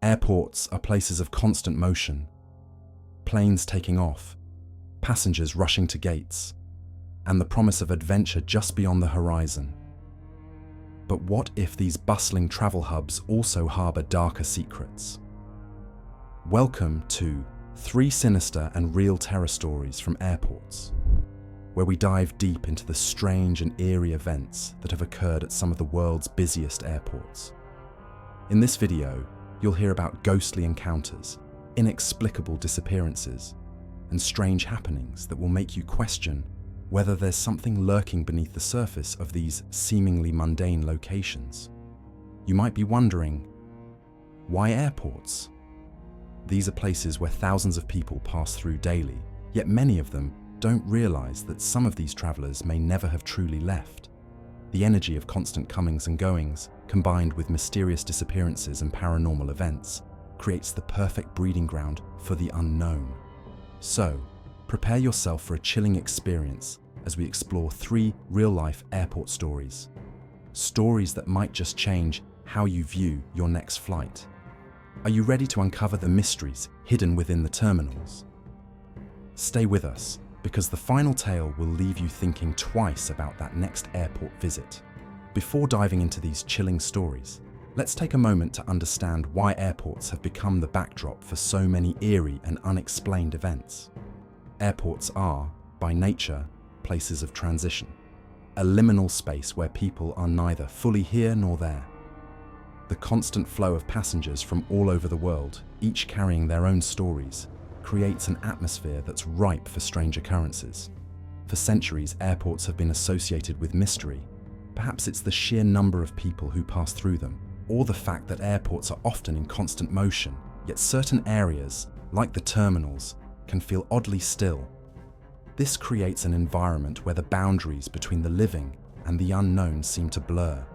Airports are places of constant motion, planes taking off, passengers rushing to gates, and the promise of adventure just beyond the horizon. But what if these bustling travel hubs also harbor darker secrets? Welcome to 3 sinister and real terror stories from airports, where we dive deep into the strange and eerie events that have occurred at some of the world's busiest airports. In this video, you'll hear about ghostly encounters, inexplicable disappearances, and strange happenings that will make you question whether there's something lurking beneath the surface of these seemingly mundane locations. You might be wondering, why airports? These are places where thousands of people pass through daily, yet many of them don't realize that some of these travelers may never have truly left. The energy of constant comings and goings, combined with mysterious disappearances and paranormal events, creates the perfect breeding ground for the unknown. So, prepare yourself for a chilling experience as we explore 3 real-life airport stories. Stories that might just change how you view your next flight. Are you ready to uncover the mysteries hidden within the terminals? Stay with us, because the final tale will leave you thinking twice about that next airport visit. Before diving into these chilling stories, let's take a moment to understand why airports have become the backdrop for so many eerie and unexplained events. Airports are, by nature, places of transition, a liminal space where people are neither fully here nor there. The constant flow of passengers from all over the world, each carrying their own stories, creates an atmosphere that's ripe for strange occurrences. For centuries, airports have been associated with mystery. Perhaps it's the sheer number of people who pass through them, or the fact that airports are often in constant motion, yet certain areas, like the terminals, can feel oddly still. This creates an environment where the boundaries between the living and the unknown seem to blur.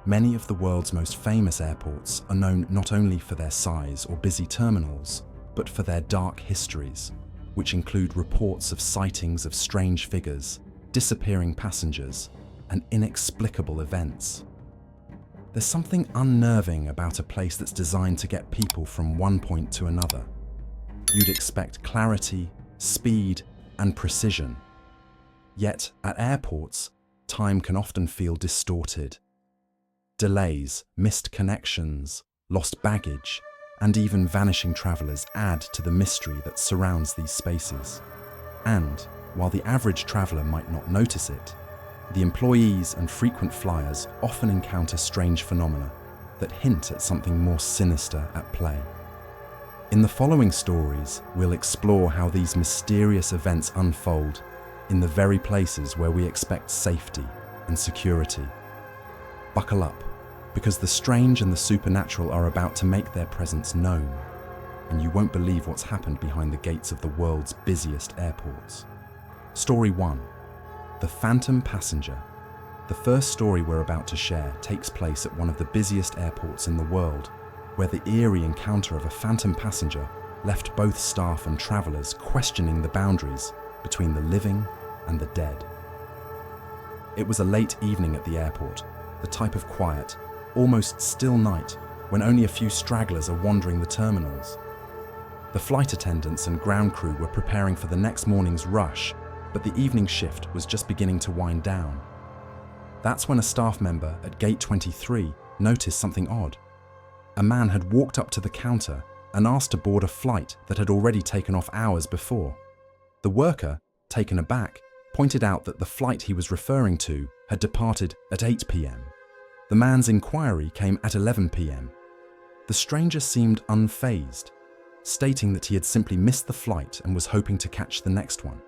Many of the world's most famous airports are known not only for their size or busy terminals, but for their dark histories, which include reports of sightings of strange figures, disappearing passengers, and inexplicable events. There's something unnerving about a place that's designed to get people from one point to another. You'd expect clarity, speed, and precision. Yet, at airports, time can often feel distorted. Delays, missed connections, lost baggage, and even vanishing travelers add to the mystery that surrounds these spaces. And, while the average traveler might not notice it, the employees and frequent flyers often encounter strange phenomena that hint at something more sinister at play. In the following stories, we'll explore how these mysterious events unfold in the very places where we expect safety and security. Buckle up, because the strange and the supernatural are about to make their presence known, and you won't believe what's happened behind the gates of the world's busiest airports. Story 1. The Phantom Passenger. The first story we're about to share takes place at one of the busiest airports in the world, where the eerie encounter of a phantom passenger left both staff and travelers questioning the boundaries between the living and the dead. It was a late evening at the airport, the type of quiet, almost still night when only a few stragglers are wandering the terminals. The flight attendants and ground crew were preparing for the next morning's rush, but the evening shift was just beginning to wind down. That's when a staff member at gate 23 noticed something odd. A man had walked up to the counter and asked to board a flight that had already taken off hours before. The worker, taken aback, pointed out that the flight he was referring to had departed at 8 p.m. The man's inquiry came at 11 p.m. The stranger seemed unfazed, stating that he had simply missed the flight and was hoping to catch the next one.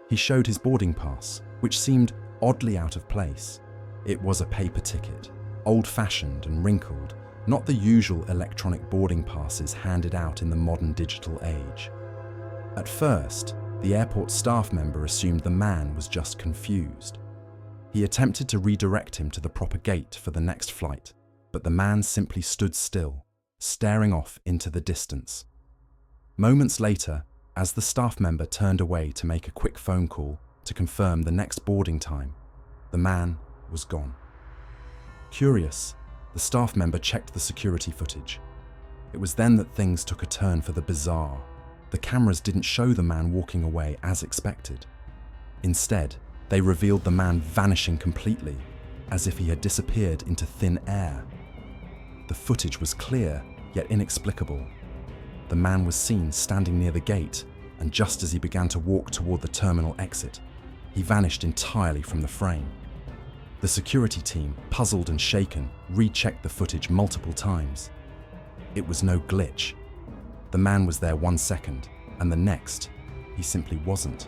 He showed his boarding pass, which seemed oddly out of place. It was a paper ticket, old-fashioned and wrinkled, not the usual electronic boarding passes handed out in the modern digital age. At first, the airport staff member assumed the man was just confused. He attempted to redirect him to the proper gate for the next flight, but the man simply stood still, staring off into the distance. Moments later, as the staff member turned away to make a quick phone call to confirm the next boarding time, the man was gone. Curious, the staff member checked the security footage. It was then that things took a turn for the bizarre. The cameras didn't show the man walking away as expected. Instead, they revealed the man vanishing completely, as if he had disappeared into thin air. The footage was clear, yet inexplicable. The man was seen standing near the gate, and just as he began to walk toward the terminal exit, he vanished entirely from the frame. The security team, puzzled and shaken, rechecked the footage multiple times. It was no glitch. The man was there 1 second, and the next, he simply wasn't.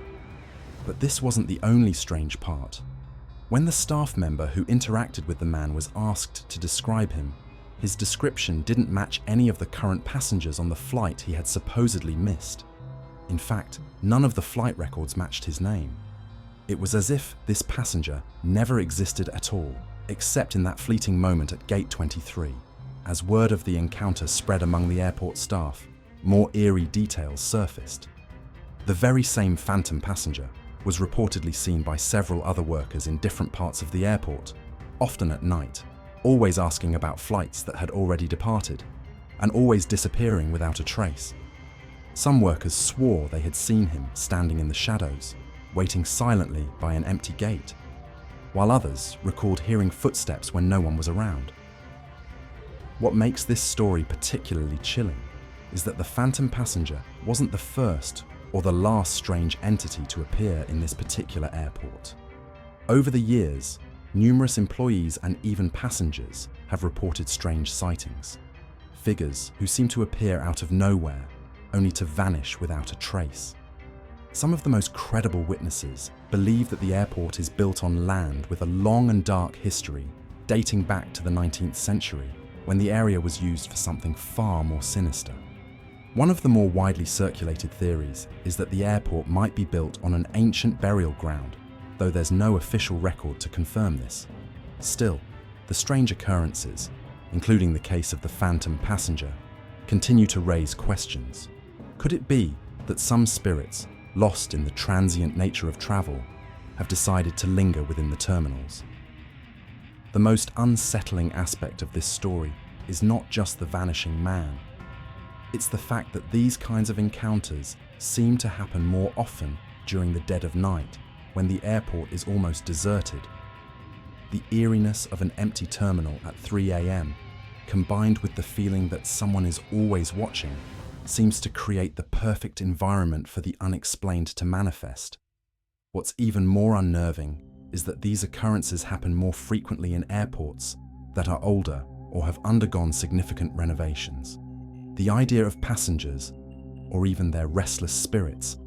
But this wasn't the only strange part. When the staff member who interacted with the man was asked to describe him, his description didn't match any of the current passengers on the flight he had supposedly missed. In fact, none of the flight records matched his name. It was as if this passenger never existed at all, except in that fleeting moment at Gate 23. As word of the encounter spread among the airport staff, more eerie details surfaced. The very same phantom passenger was reportedly seen by several other workers in different parts of the airport, often at night, always asking about flights that had already departed, and always disappearing without a trace. Some workers swore they had seen him standing in the shadows, waiting silently by an empty gate, while others recalled hearing footsteps when no one was around. What makes this story particularly chilling is that the phantom passenger wasn't the first or the last strange entity to appear in this particular airport. Over the years, numerous employees and even passengers have reported strange sightings. Figures who seem to appear out of nowhere, only to vanish without a trace. Some of the most credible witnesses believe that the airport is built on land with a long and dark history dating back to the 19th century, when the area was used for something far more sinister. One of the more widely circulated theories is that the airport might be built on an ancient burial ground, though there's no official record to confirm this. Still, the strange occurrences, including the case of the phantom passenger, continue to raise questions. Could it be that some spirits, lost in the transient nature of travel, have decided to linger within the terminals? The most unsettling aspect of this story is not just the vanishing man. It's the fact that these kinds of encounters seem to happen more often during the dead of night, when the airport is almost deserted. The eeriness of an empty terminal at 3 a.m., combined with the feeling that someone is always watching, seems to create the perfect environment for the unexplained to manifest. What's even more unnerving is that these occurrences happen more frequently in airports that are older or have undergone significant renovations. The idea of passengers, or even their restless spirits,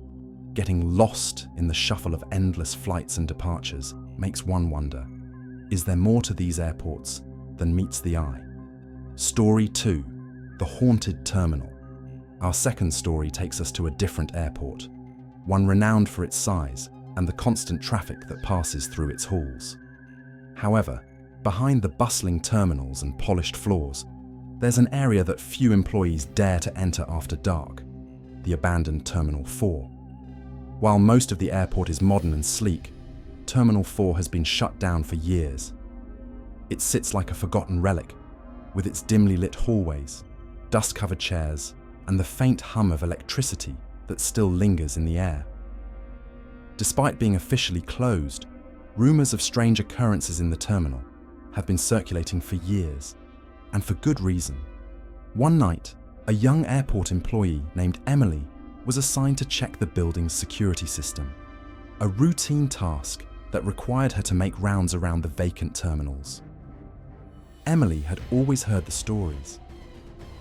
getting lost in the shuffle of endless flights and departures makes one wonder, is there more to these airports than meets the eye? Story 2, The Haunted Terminal. Our second story takes us to a different airport, one renowned for its size and the constant traffic that passes through its halls. However, behind the bustling terminals and polished floors, there's an area that few employees dare to enter after dark, the abandoned Terminal 4. While most of the airport is modern and sleek, Terminal 4 has been shut down for years. It sits like a forgotten relic, with its dimly lit hallways, dust-covered chairs, and the faint hum of electricity that still lingers in the air. Despite being officially closed, rumors of strange occurrences in the terminal have been circulating for years, and for good reason. One night, a young airport employee named Emily was assigned to check the building's security system, a routine task that required her to make rounds around the vacant terminals. Emily had always heard the stories,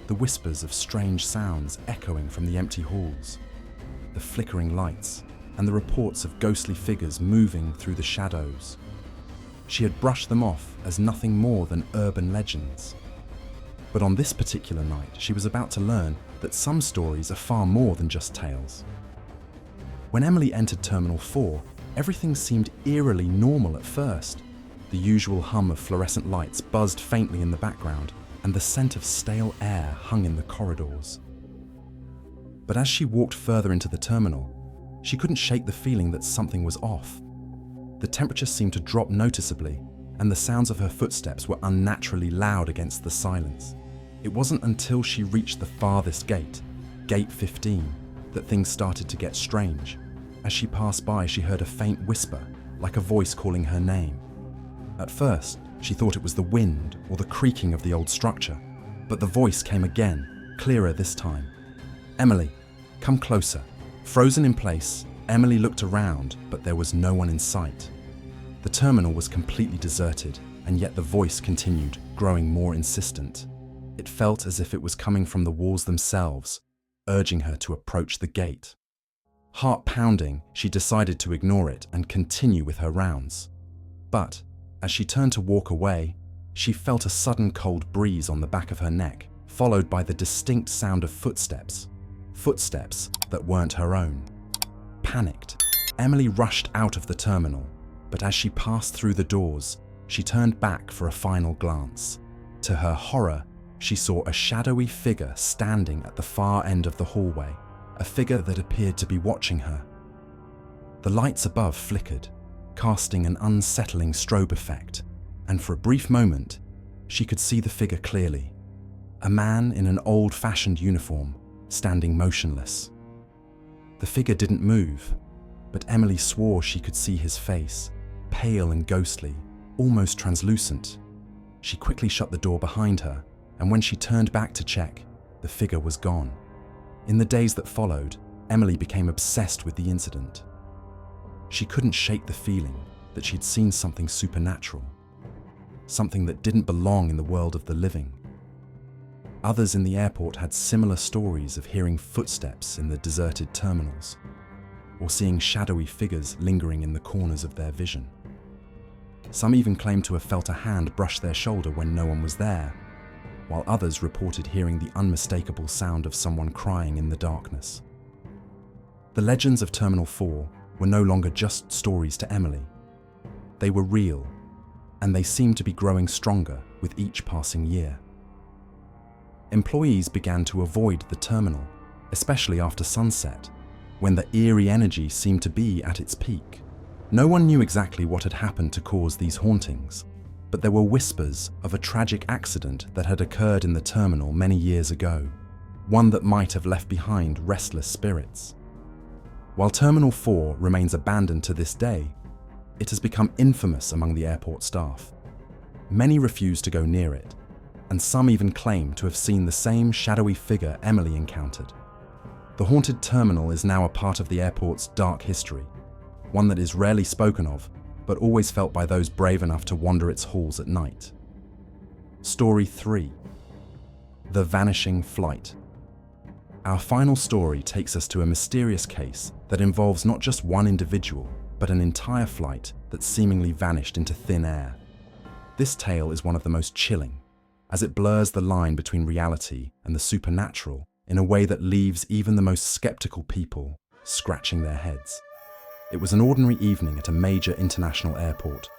the whispers of strange sounds echoing from the empty halls, the flickering lights, and the reports of ghostly figures moving through the shadows. She had brushed them off as nothing more than urban legends. But on this particular night, she was about to learn that some stories are far more than just tales. When Emily entered Terminal 4, everything seemed eerily normal at first. The usual hum of fluorescent lights buzzed faintly in the background, and the scent of stale air hung in the corridors. But as she walked further into the terminal, she couldn't shake the feeling that something was off. The temperature seemed to drop noticeably, and the sounds of her footsteps were unnaturally loud against the silence. It wasn't until she reached the farthest gate, Gate 15, that things started to get strange. As she passed by, she heard a faint whisper, like a voice calling her name. At first, she thought it was the wind or the creaking of the old structure, but the voice came again, clearer this time. "Emily, come closer." Frozen in place, Emily looked around, but there was no one in sight. The terminal was completely deserted, and yet the voice continued, growing more insistent. It felt as if it was coming from the walls themselves, urging her to approach the gate. Heart pounding, she decided to ignore it and continue with her rounds. But, as she turned to walk away, she felt a sudden cold breeze on the back of her neck, followed by the distinct sound of footsteps. Footsteps that weren't her own. Panicked, Emily rushed out of the terminal, but as she passed through the doors, she turned back for a final glance. To her horror, she saw a shadowy figure standing at the far end of the hallway, a figure that appeared to be watching her. The lights above flickered, casting an unsettling strobe effect, and for a brief moment, she could see the figure clearly. A man in an old-fashioned uniform, standing motionless. The figure didn't move, but Emily swore she could see his face, pale and ghostly, almost translucent. She quickly shut the door behind her, and when she turned back to check, the figure was gone. In the days that followed, Emily became obsessed with the incident. She couldn't shake the feeling that she'd seen something supernatural, something that didn't belong in the world of the living. Others in the airport had similar stories of hearing footsteps in the deserted terminals, or seeing shadowy figures lingering in the corners of their vision. Some even claimed to have felt a hand brush their shoulder when no one was there, while others reported hearing the unmistakable sound of someone crying in the darkness. The legends of Terminal 4 were no longer just stories to Emily. They were real, and they seemed to be growing stronger with each passing year. Employees began to avoid the terminal, especially after sunset, when the eerie energy seemed to be at its peak. No one knew exactly what had happened to cause these hauntings, but there were whispers of a tragic accident that had occurred in the terminal many years ago, one that might have left behind restless spirits. While Terminal 4 remains abandoned to this day, it has become infamous among the airport staff. Many refuse to go near it, and some even claim to have seen the same shadowy figure Emily encountered. The haunted terminal is now a part of the airport's dark history, one that is rarely spoken of, but always felt by those brave enough to wander its halls at night. Story 3. The Vanishing Flight. Our final story takes us to a mysterious case that involves not just one individual, but an entire flight that seemingly vanished into thin air. This tale is one of the most chilling, as it blurs the line between reality and the supernatural in a way that leaves even the most skeptical people scratching their heads. It was an ordinary evening at a major international airport,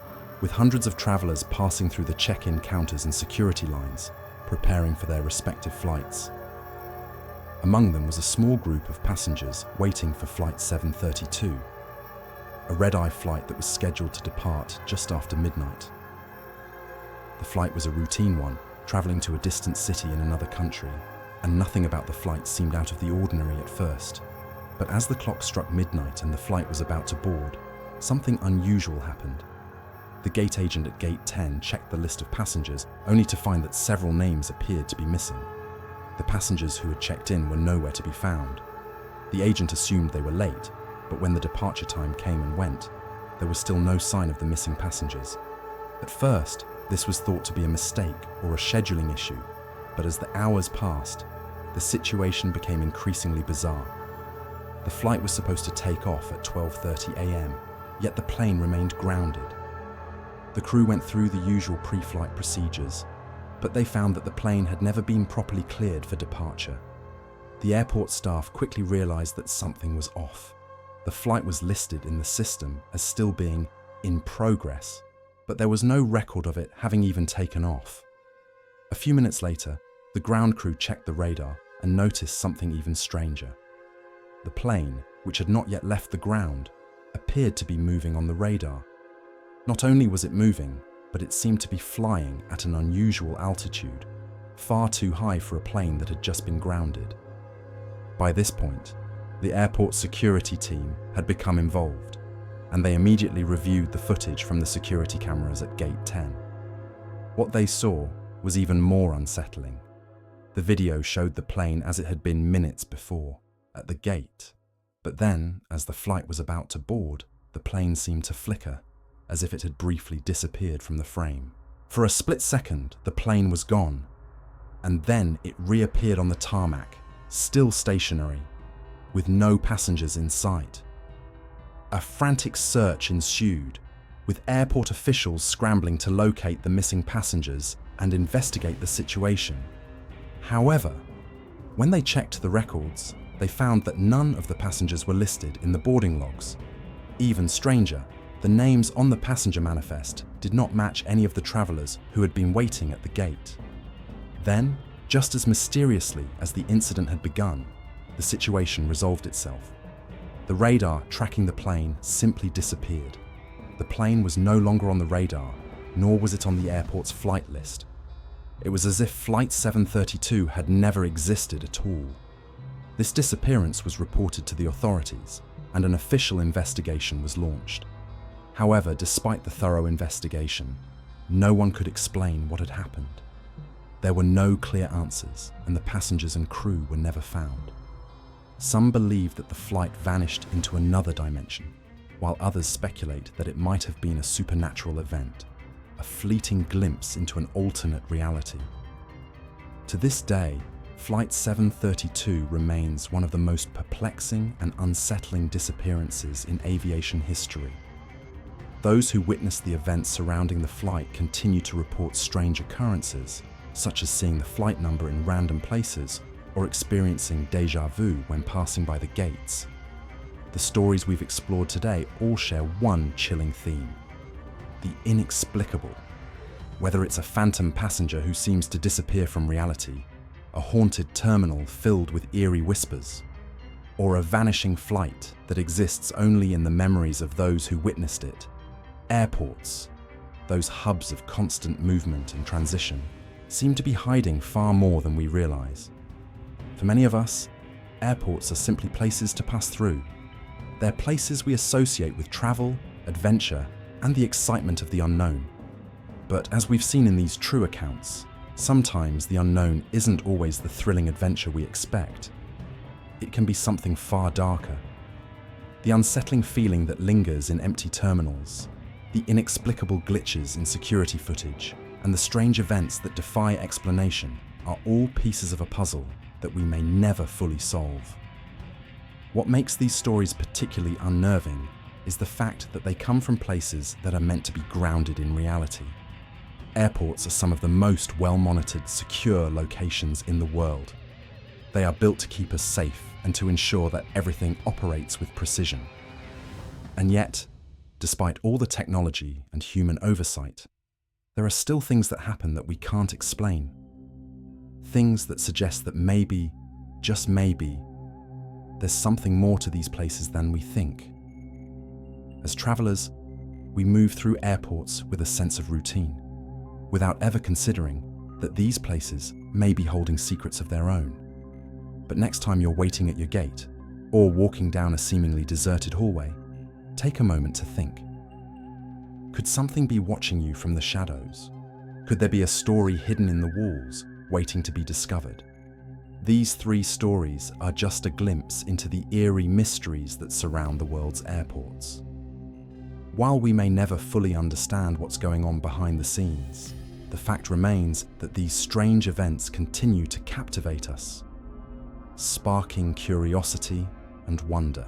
with hundreds of travelers passing through the check-in counters and security lines, preparing for their respective flights. Among them was a small group of passengers waiting for Flight 732, a red-eye flight that was scheduled to depart just after midnight. The flight was a routine one, traveling to a distant city in another country, and nothing about the flight seemed out of the ordinary at first. But as the clock struck midnight and the flight was about to board, something unusual happened. The gate agent at Gate 10 checked the list of passengers, only to find that several names appeared to be missing. The passengers who had checked in were nowhere to be found. The agent assumed they were late, but when the departure time came and went, there was still no sign of the missing passengers. At first, this was thought to be a mistake or a scheduling issue, but as the hours passed, the situation became increasingly bizarre. The flight was supposed to take off at 12:30 a.m., yet the plane remained grounded. The crew went through the usual pre-flight procedures, but they found that the plane had never been properly cleared for departure. The airport staff quickly realized that something was off. The flight was listed in the system as still being in progress, but there was no record of it having even taken off. A few minutes later, the ground crew checked the radar and noticed something even stranger. The plane, which had not yet left the ground, appeared to be moving on the radar. Not only was it moving, but it seemed to be flying at an unusual altitude, far too high for a plane that had just been grounded. By this point, the airport's security team had become involved, and they immediately reviewed the footage from the security cameras at Gate 10. What they saw was even more unsettling. The video showed the plane as it had been minutes before, at the gate. But then, as the flight was about to board, the plane seemed to flicker, as if it had briefly disappeared from the frame. For a split second, the plane was gone, and then it reappeared on the tarmac, still stationary, with no passengers in sight. A frantic search ensued, with airport officials scrambling to locate the missing passengers and investigate the situation. However, when they checked the records, they found that none of the passengers were listed in the boarding logs. Even stranger, the names on the passenger manifest did not match any of the travelers who had been waiting at the gate. Then, just as mysteriously as the incident had begun, the situation resolved itself. The radar tracking the plane simply disappeared. The plane was no longer on the radar, nor was it on the airport's flight list. It was as if Flight 732 had never existed at all. This disappearance was reported to the authorities, and an official investigation was launched. However, despite the thorough investigation, no one could explain what had happened. There were no clear answers, and the passengers and crew were never found. Some believe that the flight vanished into another dimension, while others speculate that it might have been a supernatural event, a fleeting glimpse into an alternate reality. To this day, Flight 732 remains one of the most perplexing and unsettling disappearances in aviation history. Those who witnessed the events surrounding the flight continue to report strange occurrences, such as seeing the flight number in random places or experiencing déjà vu when passing by the gates. The stories we've explored today all share one chilling theme: the inexplicable. Whether it's a phantom passenger who seems to disappear from reality, a haunted terminal filled with eerie whispers, or a vanishing flight that exists only in the memories of those who witnessed it, airports, those hubs of constant movement and transition, seem to be hiding far more than we realize. For many of us, airports are simply places to pass through. They're places we associate with travel, adventure, and the excitement of the unknown. But as we've seen in these true accounts, sometimes the unknown isn't always the thrilling adventure we expect. It can be something far darker. The unsettling feeling that lingers in empty terminals, the inexplicable glitches in security footage, and the strange events that defy explanation are all pieces of a puzzle that we may never fully solve. What makes these stories particularly unnerving is the fact that they come from places that are meant to be grounded in reality. Airports are some of the most well-monitored, secure locations in the world. They are built to keep us safe and to ensure that everything operates with precision. And yet, despite all the technology and human oversight, there are still things that happen that we can't explain. Things that suggest that maybe, just maybe, there's something more to these places than we think. As travelers, we move through airports with a sense of routine, without ever considering that these places may be holding secrets of their own. But next time you're waiting at your gate, or walking down a seemingly deserted hallway, take a moment to think. Could something be watching you from the shadows? Could there be a story hidden in the walls, waiting to be discovered? These 3 stories are just a glimpse into the eerie mysteries that surround the world's airports. While we may never fully understand what's going on behind the scenes, the fact remains that these strange events continue to captivate us, sparking curiosity and wonder.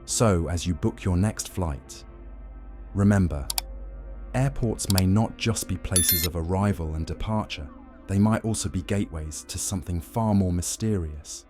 So, as you book your next flight, remember, airports may not just be places of arrival and departure. They might also be gateways to something far more mysterious.